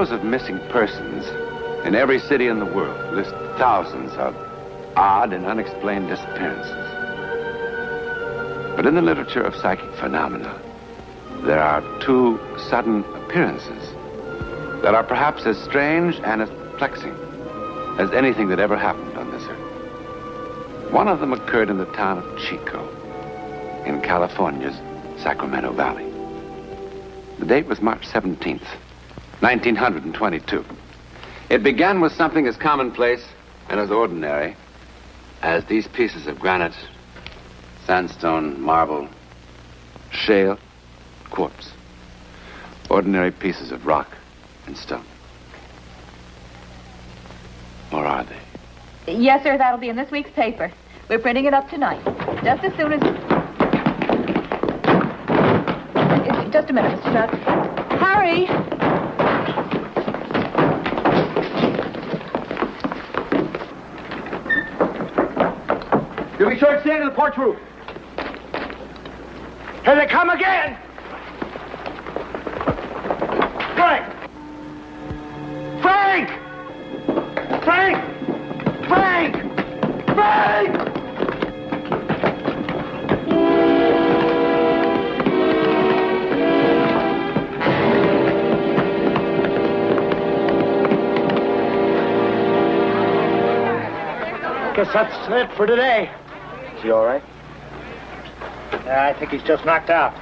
bureaus of missing persons in every city in the world list thousands of odd and unexplained disappearances. But in the literature of psychic phenomena, there are two sudden appearances that are perhaps as strange and as perplexing as anything that ever happened on this earth. One of them occurred in the town of Chico, in California's Sacramento Valley. The date was March 17th, 1922. It began with something as commonplace and as ordinary as these pieces of granite, sandstone, marble, shale, quartz. Ordinary pieces of rock and stone. Or are they? Yes, sir, that'll be in this week's paper. We're printing it up tonight. Just as soon as... Just a minute, Mr. Stroud. Hurry! You'll be sure to stand on the porch roof. Here they come again! Frank! Frank! Frank! Frank! Frank! Guess that's it for today. Is he all right? I think he's just knocked out.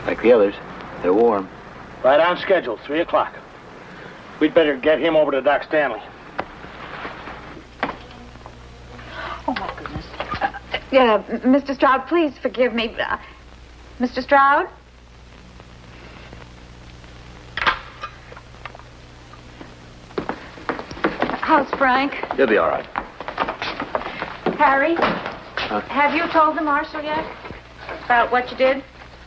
Like the others. They're warm. Right on schedule, 3 o'clock. We'd better get him over to Doc Stanley. Oh, my goodness. Mr. Stroud, please forgive me. Mr. Stroud? How's Frank? He'll be all right. Harry? Have you told the marshal yet about what you did?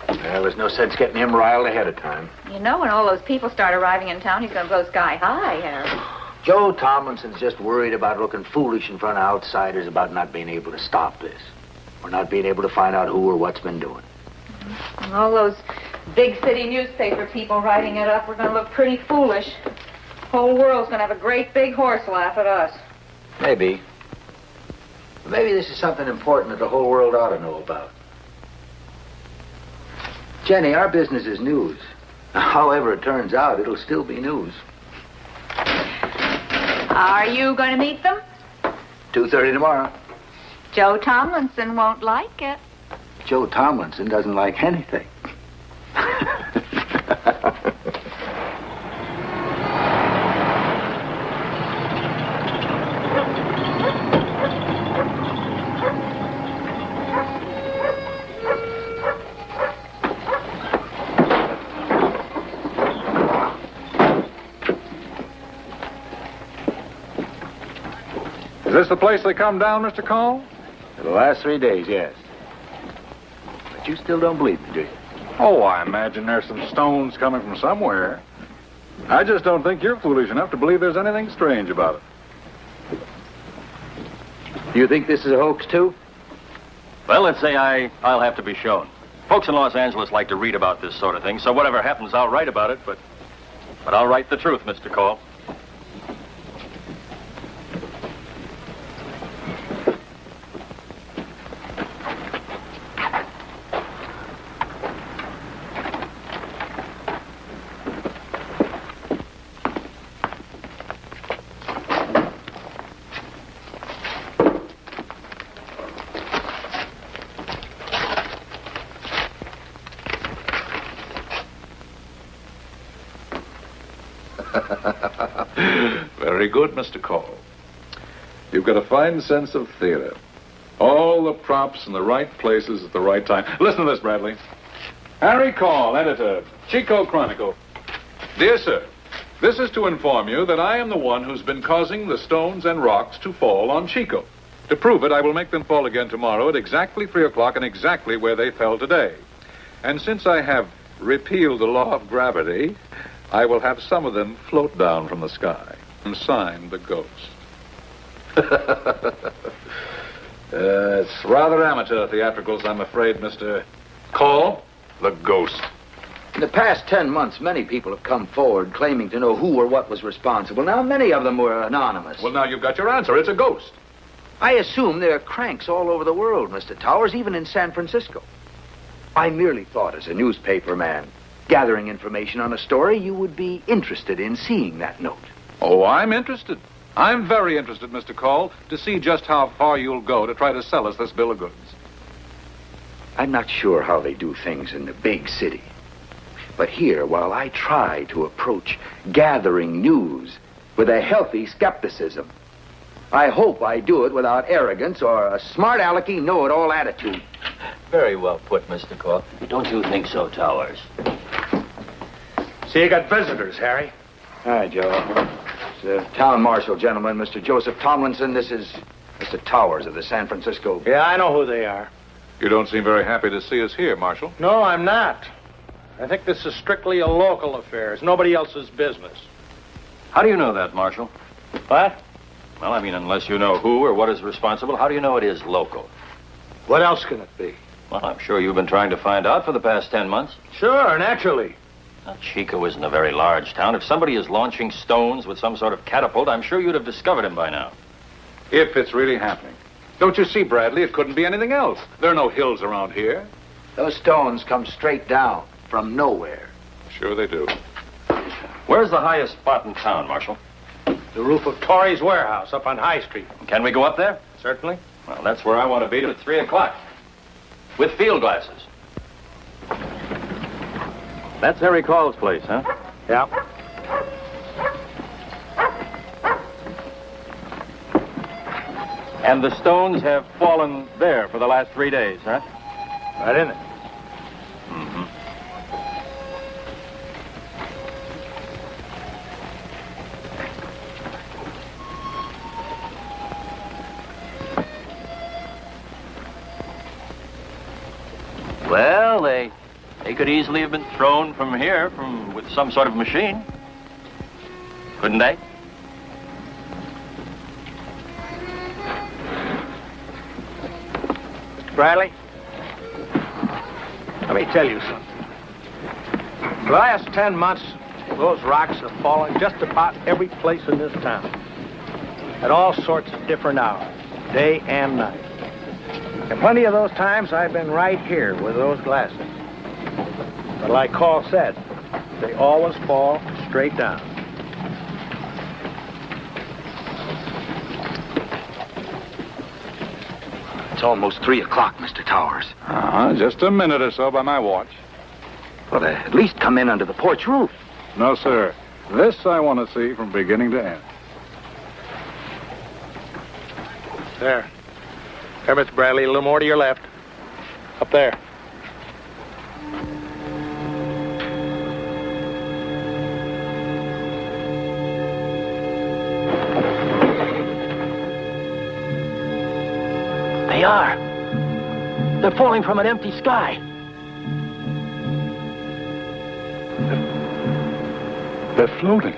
Well, there's no sense getting him riled ahead of time. You know, when all those people start arriving in town, he's going to go sky high, Harry. Joe Tomlinson's just worried about looking foolish in front of outsiders about not being able to stop this. Or not being able to find out who or what's been doing. And all those big city newspaper people writing it up, we're going to look pretty foolish. The whole world's going to have a great big horse laugh at us. Maybe. But maybe this is something important that the whole world ought to know about. Jenny, our business is news. However it turns out, it'll still be news. Are you going to meet them? 2:30 tomorrow. Joe Tomlinson won't like it. Joe Tomlinson doesn't like anything. Is this the place they come down, Mr. Cole? For the last 3 days, yes. But you still don't believe me, do you? Oh, I imagine there's some stones coming from somewhere. I just don't think you're foolish enough to believe there's anything strange about it. Do you think this is a hoax, too? Well, let's say I'll have to be shown. Folks in Los Angeles like to read about this sort of thing, so whatever happens, I'll write about it, but I'll write the truth, Mr. Cole. Very good, Mr. Cole. You've got a fine sense of theater. All the props in the right places at the right time. Listen to this, Bradley. Harry Cole, editor, Chico Chronicle. Dear sir, this is to inform you that I am the one who's been causing the stones and rocks to fall on Chico. To prove it, I will make them fall again tomorrow at exactly 3 o'clock and exactly where they fell today. And since I have repealed the law of gravity, I will have some of them float down from the sky. And signed, the Ghost. It's rather amateur theatricals, I'm afraid, Mr. Cole, the Ghost. In the past 10 months, many people have come forward claiming to know who or what was responsible. Now, many of them were anonymous. Well, now you've got your answer. It's a ghost. I assume there are cranks all over the world, Mr. Towers, even in San Francisco. I merely thought, as a newspaper man, gathering information on a story, you would be interested in seeing that note. Oh, I'm interested. I'm very interested, Mr. Call, to see just how far you'll go to try to sell us this bill of goods. I'm not sure how they do things in the big city. But here, while I try to approach gathering news with a healthy skepticism, I hope I do it without arrogance or a smart alecky know-it-all attitude. Very well put, Mr. Call. Don't you think so, Towers? See, you got visitors, Harry. Hi, Joe. It's the town marshal, gentlemen, Mr. Joseph Tomlinson. This is Mr. Towers of the San Francisco... Yeah, I know who they are. You don't seem very happy to see us here, Marshal. No, I'm not. I think this is strictly a local affair. It's nobody else's business. How do you know that, Marshal? What? Well, I mean, unless you know who or what is responsible, how do you know it is local? What else can it be? Well, I'm sure you've been trying to find out for the past 10 months. Sure, naturally. Now, Chico isn't a very large town. If somebody is launching stones with some sort of catapult, I'm sure you'd have discovered him by now. If it's really happening. Don't you see, Bradley? It couldn't be anything else. There are no hills around here. Those stones come straight down from nowhere. Sure they do. Where's the highest spot in town, Marshal? The roof of Torrey's warehouse up on High Street. Can we go up there? Certainly. Well, that's where I want to be at 3 o'clock. With field glasses. That's Harry Call's place, huh? Yeah. And the stones have fallen there for the last 3 days, huh? Right in it. Mm-hmm. Well, they could easily have been thrown from here with some sort of machine. Couldn't they? Bradley, let me tell you something. For the last 10 months, those rocks have fallen just about every place in this town. At all sorts of different hours, day and night. And plenty of those times I've been right here with those glasses. But like Call said, they always fall straight down. It's almost 3 o'clock, Mr. Towers. Just a minute or so by my watch. Well, at least come in under the porch roof. No, sir. This I want to see from beginning to end. There. There, Mr. Bradley, a little more to your left. Up there. They are. They're falling from an empty sky. They're floating.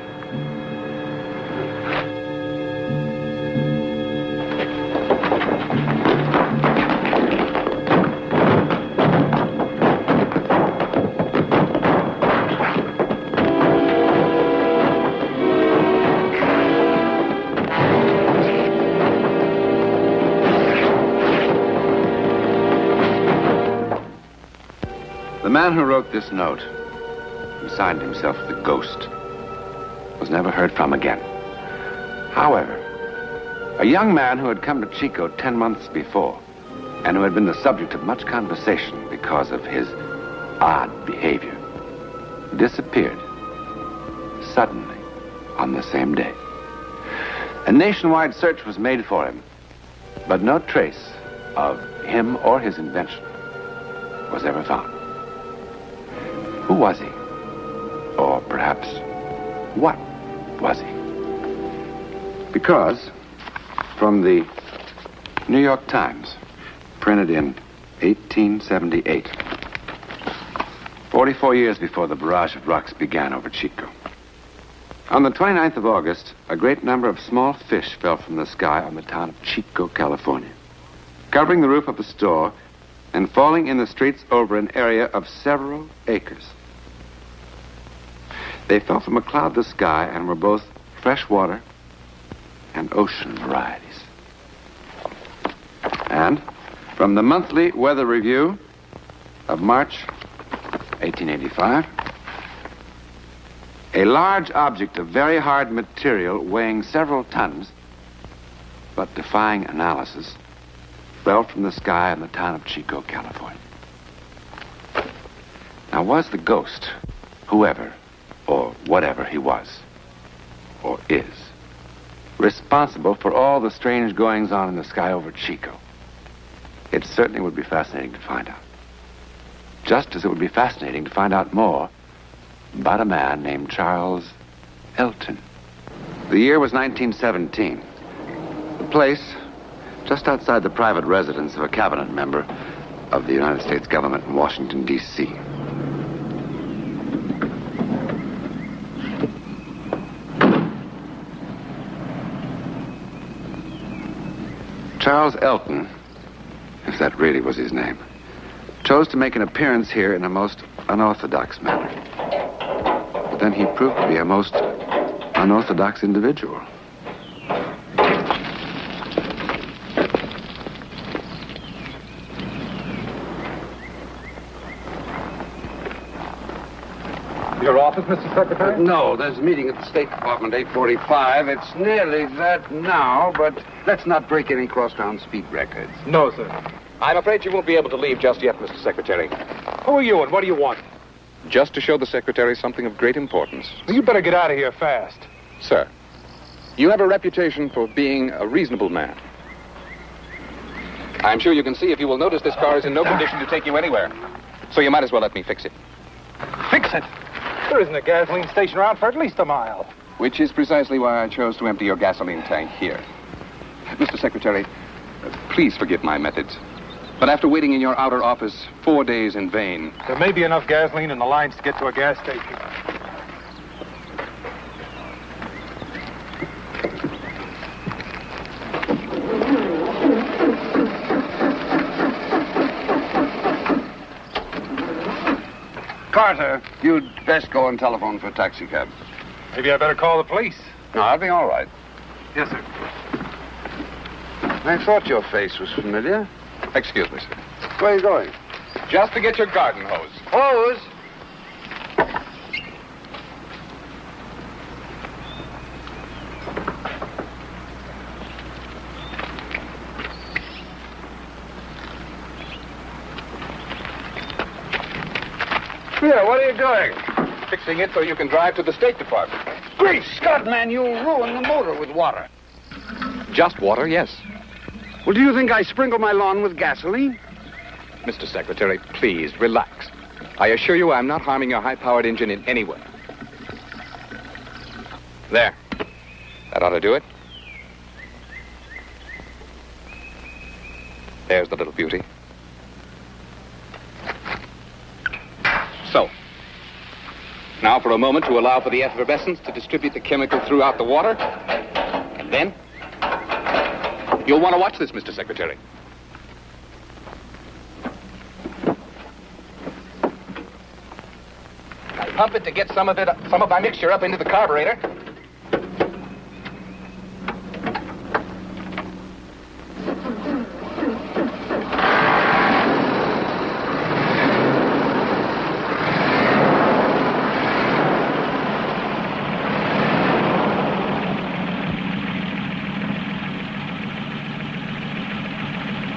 The man who wrote this note, who signed himself the Ghost, was never heard from again. However, a young man who had come to Chico 10 months before, and who had been the subject of much conversation because of his odd behavior, disappeared suddenly on the same day. A nationwide search was made for him, but no trace of him or his invention was ever found. Who was he? Or perhaps, what was he? Because, from the New York Times, printed in 1878, 44 years before the barrage of rocks began over Chico. On the 29th of August, a great number of small fish fell from the sky on the town of Chico, California, covering the roof of a store and falling in the streets over an area of several acres. They fell from a cloudless sky and were both freshwater and ocean varieties. And from the Monthly Weather Review of March 1885, a large object of very hard material weighing several tons, but defying analysis, fell from the sky in the town of Chico, California. Now, was the ghost, whoever or whatever he was, or is, responsible for all the strange goings-on in the sky over Chico? It certainly would be fascinating to find out. Just as it would be fascinating to find out more about a man named Charles Elton. The year was 1917. The place, just outside the private residence of a cabinet member of the United States government in Washington, D.C. Charles Elton, if that really was his name, chose to make an appearance here in a most unorthodox manner. But then he proved to be a most unorthodox individual. Your office, Mr. Secretary? No, there's a meeting at the State Department, 8:45. It's nearly that now, but let's not break any cross-town speed records. No, sir. I'm afraid you won't be able to leave just yet, Mr. Secretary. Who are you and what do you want? Just to show the Secretary something of great importance. Well, you better get out of here fast. Sir, you have a reputation for being a reasonable man. I'm sure you can see if you will notice this car is in no condition to take you anywhere. So you might as well let me fix it. Fix it. There isn't a gasoline station around for at least a mile. Which is precisely why I chose to empty your gasoline tank here. Mr. Secretary, please forgive my methods. But after waiting in your outer office 4 days in vain... There may be enough gasoline in the lines to get to a gas station. Carter, you'd best go and telephone for a taxicab. Maybe I better call the police. No, I'll be all right. Yes, sir. I thought your face was familiar. Excuse me, sir. Where are you going? Just to get your garden hose. Hose? Here, what are you doing? Fixing it so you can drive to the State Department. Great Scott, man, you'll ruin the motor with water. Just water, yes. Well, do you think I sprinkle my lawn with gasoline? Mr. Secretary, please, relax. I assure you I'm not harming your high-powered engine in any way. There. That ought to do it. There's the little beauty. So. Now for a moment to allow for the effervescence to distribute the chemical throughout the water. And then... You'll want to watch this, Mr. Secretary. I pump it to get some of my mixture up into the carburetor.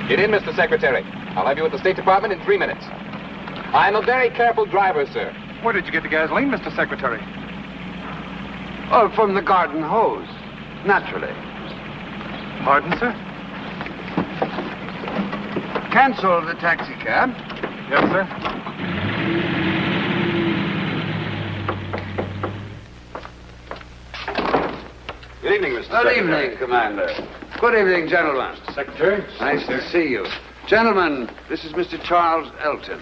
Get in, Mr. Secretary. I'll have you at the State Department in 3 minutes. I'm a very careful driver, sir. Where did you get the gasoline, Mr. Secretary? Oh, from the garden hose. Naturally. Pardon, sir? Cancel the taxi cab. Yes, sir. Good evening, Mr. Secretary. Good evening, Commander. Good evening, gentlemen. Secretary. Nice to see you. Gentlemen, this is Mr. Charles Elton.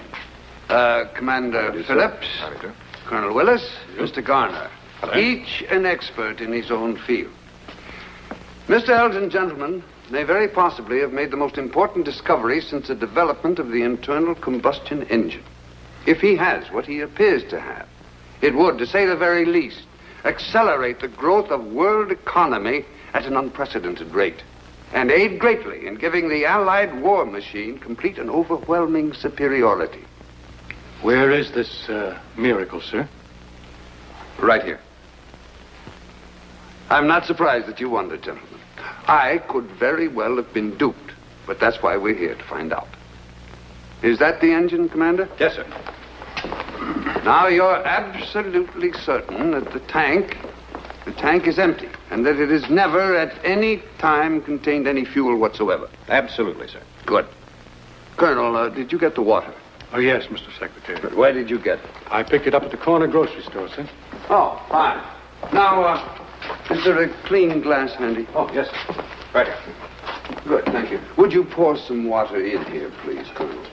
Commander Phillips, Colonel Willis, Mr. Garner. Each an expert in his own field. Mr. Elton, gentlemen, may very possibly have made the most important discovery since the development of the internal combustion engine. If he has what he appears to have, It would, to say the very least, accelerate the growth of world economy at an unprecedented rate, and aid greatly in giving the Allied war machine complete and overwhelming superiority. Where is this miracle, sir? Right here. I'm not surprised that you wondered, gentlemen. I could very well have been duped, but that's why we're here, to find out. Is that the engine, Commander? Yes, sir. Now, you're absolutely certain that the tank is empty, and that it has never at any time contained any fuel whatsoever. Absolutely, sir. Good. Colonel, did you get the water? Oh, yes, Mr. Secretary. But where did you get it? I picked it up at the corner grocery store, sir. Oh, fine. Now, is there a clean glass handy? Oh, yes, sir. Right here. Good, thank you. Would you pour some water in here, please, Colonel?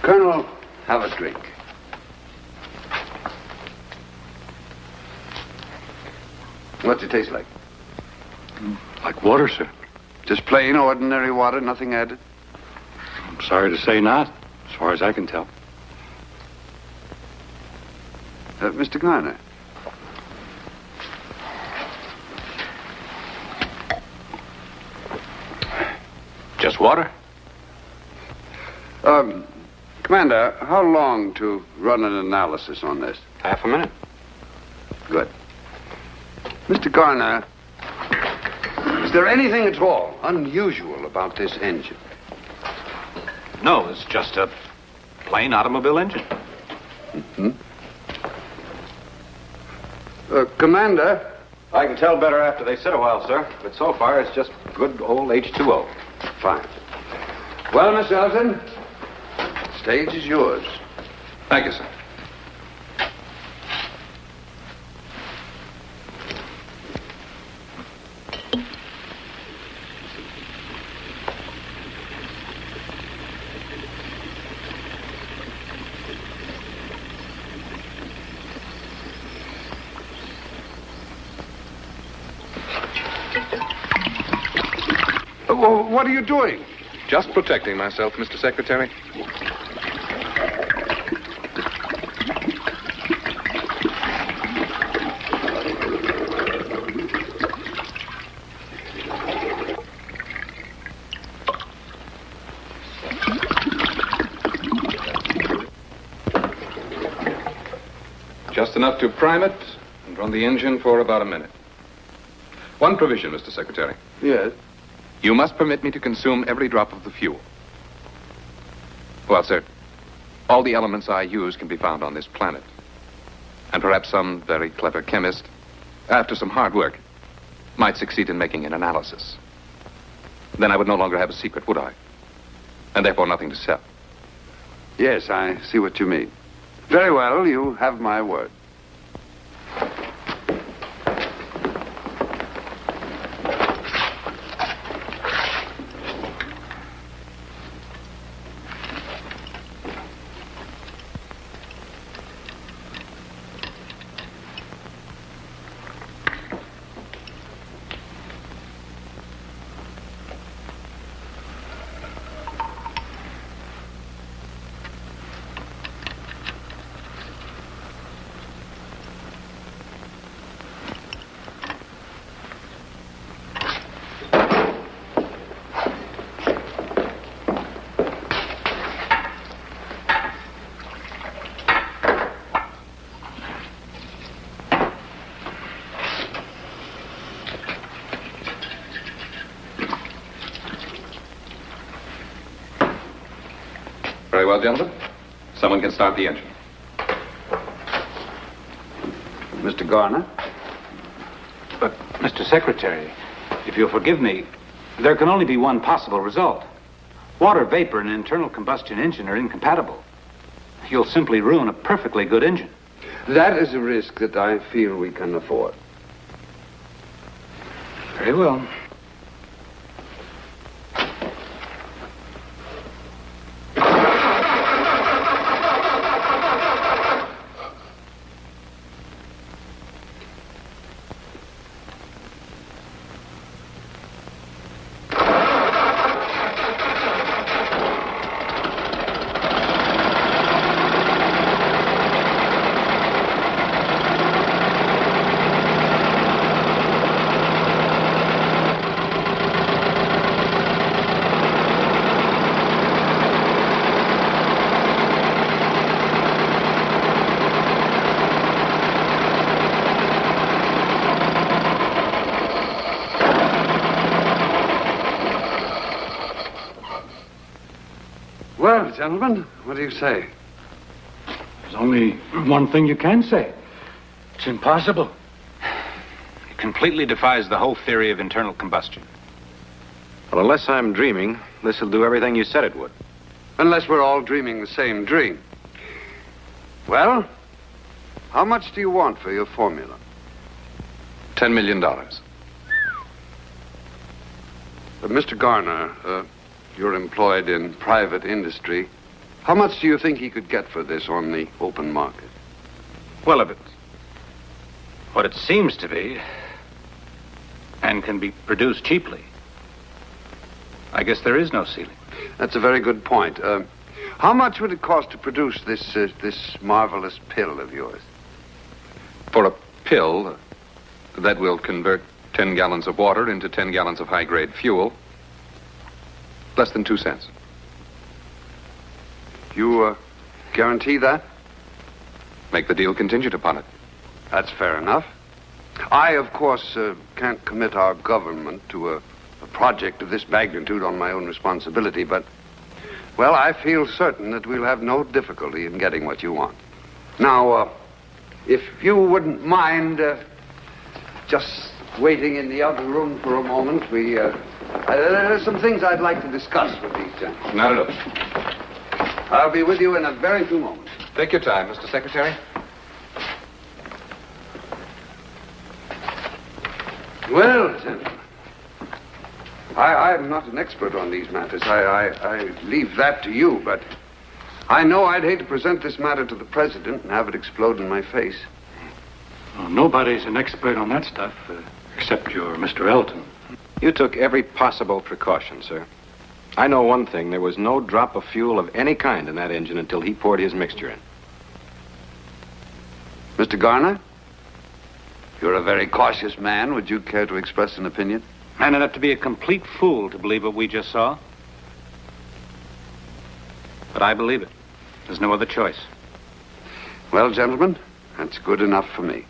Colonel, have a drink. What's it taste like? Like water, sir. Just plain, ordinary water, nothing added? I'm sorry to say not, as far as I can tell. Mr. Garner. Just water? Commander, how long to run an analysis on this? Half a minute. Good. Mr. Garner, is there anything at all unusual about this engine? No, it's just a plain automobile engine. Mm-hmm. Commander? I can tell better after they sit a while, sir. But so far, it's just good old H2O. Fine. Well, Miss Elton, stage is yours. Thank you, sir. What are you doing? Just protecting myself, Mr. Secretary. Just enough to prime it and run the engine for about a minute. One provision, Mr. Secretary. Yes? You must permit me to consume every drop of the fuel. Well, sir, all the elements I use can be found on this planet. And perhaps some very clever chemist, after some hard work, might succeed in making an analysis. Then I would no longer have a secret, would I? And therefore nothing to sell. Yes, I see what you mean. Very well, you have my word. Very well, gentlemen. Someone can start the engine. Mr. Garner? But, Mr. Secretary, if you'll forgive me, there can only be one possible result. Water vapor and an internal combustion engine are incompatible. You'll simply ruin a perfectly good engine. That is a risk that I feel we can afford. Very well. gentlemen, what do you say? There's only one thing you can say. It's impossible. It completely defies the whole theory of internal combustion. Well, unless I'm dreaming, this will do everything you said it would. Unless we're all dreaming the same dream. Well, how much do you want for your formula? $10 million. Mr. Garner, you're employed in private industry. How much do you think he could get for this on the open market? Well, if it's what it seems to be, and can be produced cheaply, I guess there is no ceiling. That's a very good point. How much would it cost to produce this marvelous pill of yours? For a pill that will convert 10 gallons of water into 10 gallons of high-grade fuel, less than 2 cents. You guarantee that? Make the deal contingent upon it. That's fair enough. I, of course, can't commit our government to a project of this magnitude on my own responsibility, but, well, I feel certain that we'll have no difficulty in getting what you want. Now, if you wouldn't mind just waiting in the other room for a moment, there's some things I'd like to discuss with these gentlemen. Not at all. I'll be with you in a very few moments. Take your time, Mr. Secretary. Well, gentlemen, I'm not an expert on these matters. I leave that to you, but I know I'd hate to present this matter to the president and have it explode in my face. Well, nobody's an expert on that stuff, except your Mr. Elton. You took every possible precaution, sir. I know one thing. There was no drop of fuel of any kind in that engine until he poured his mixture in. Mr. Garner, you're a very cautious man. Would you care to express an opinion? Man enough to be a complete fool to believe what we just saw. But I believe it. There's no other choice. Well, gentlemen, that's good enough for me.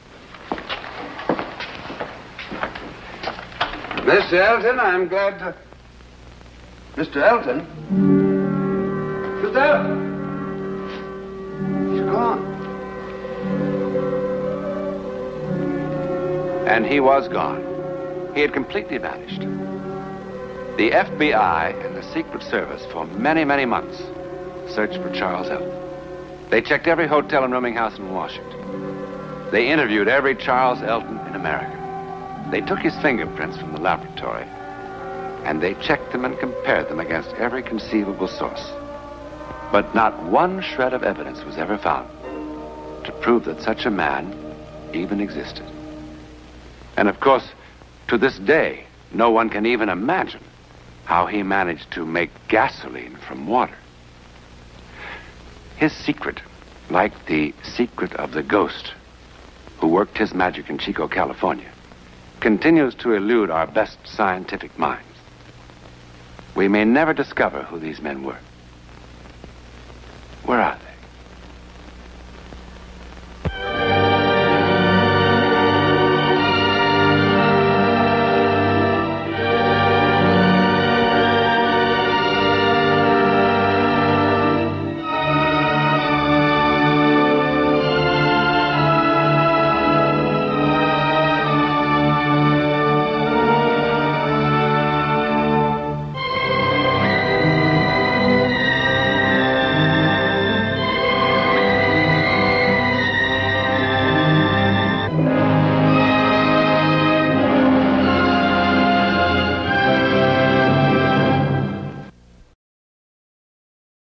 Mr. Elton, I'm glad to... Mr. Elton? Mr. Elton? He's gone. And he was gone. He had completely vanished. The FBI and the Secret Service for many, many months searched for Charles Elton. They checked every hotel and rooming house in Washington. They interviewed every Charles Elton in America. They took his fingerprints from the laboratory, and they checked them and compared them against every conceivable source. But not one shred of evidence was ever found to prove that such a man even existed. And of course, to this day, no one can even imagine how he managed to make gasoline from water. His secret, like the secret of the ghost who worked his magic in Chico, California, continues to elude our best scientific minds. We may never discover who these men were.